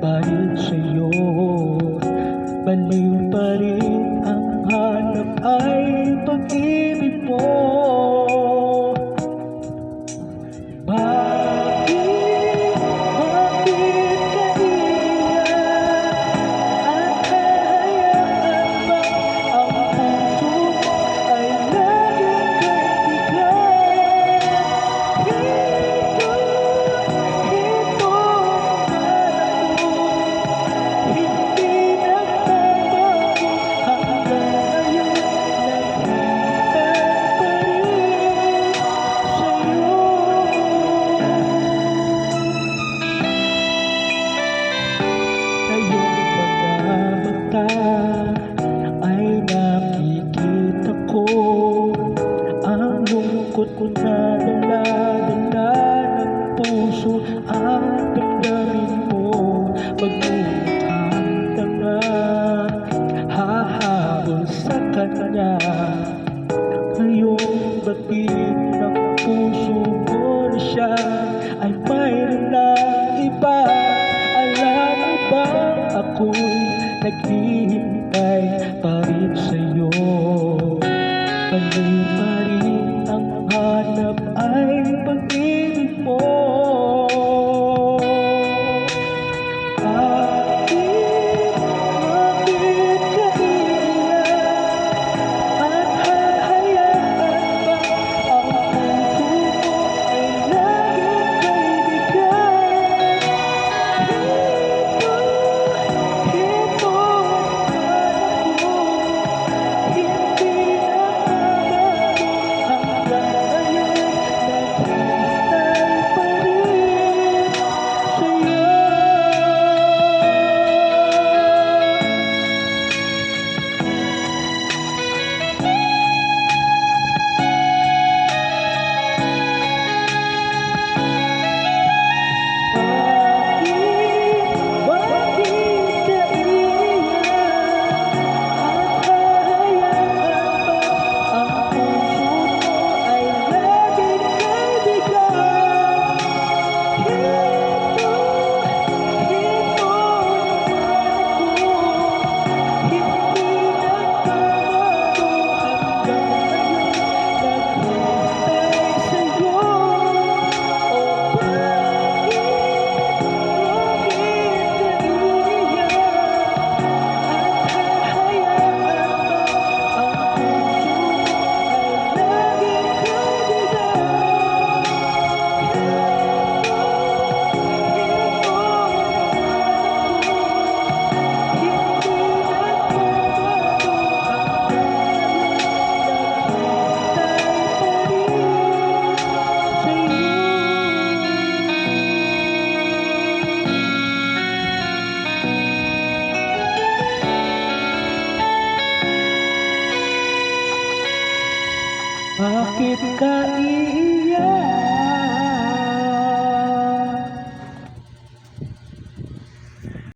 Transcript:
pa rin sa'yo. Baliw pa rin ang hanap ay pag-ibig mo. Bakit ka iiyak at hahayaan ba ang puso mo ay laging kaibigan? Ito hindi nagbabago hanggang ngayon, naghihintay pa rin sa'yo. Sa iyong mga mata ay nakikita ko ang lungkot ko na dala-dala ng puso at damdamin mo. Magmukhang tanga, hahabol sa kanya. Ngayong batid ng puso mo na siya ay mayroon ng iba. Alam mo bang ako'y naghihintay pa rin sa'yo? Baliw pa rin ang hanap ay pag-ibig mo. Bakit ka iiyak at hahayaan ba ang puso mo ay laging kaibigan? Ito hanap ko, hindi nagbabago hanggang ngayon, naghihintay pa rin sa'yo. Bakit ka iiyak at hahayaan ba ang puso mo ay laging kaibigan? Ito naman ako, hindi nagbabago hanggang ngayon, naghihintay sa'yo. O bakit ka iiyak at hahayaan ba ang puso mo ay laging kaibigan? Bakit ka iiyak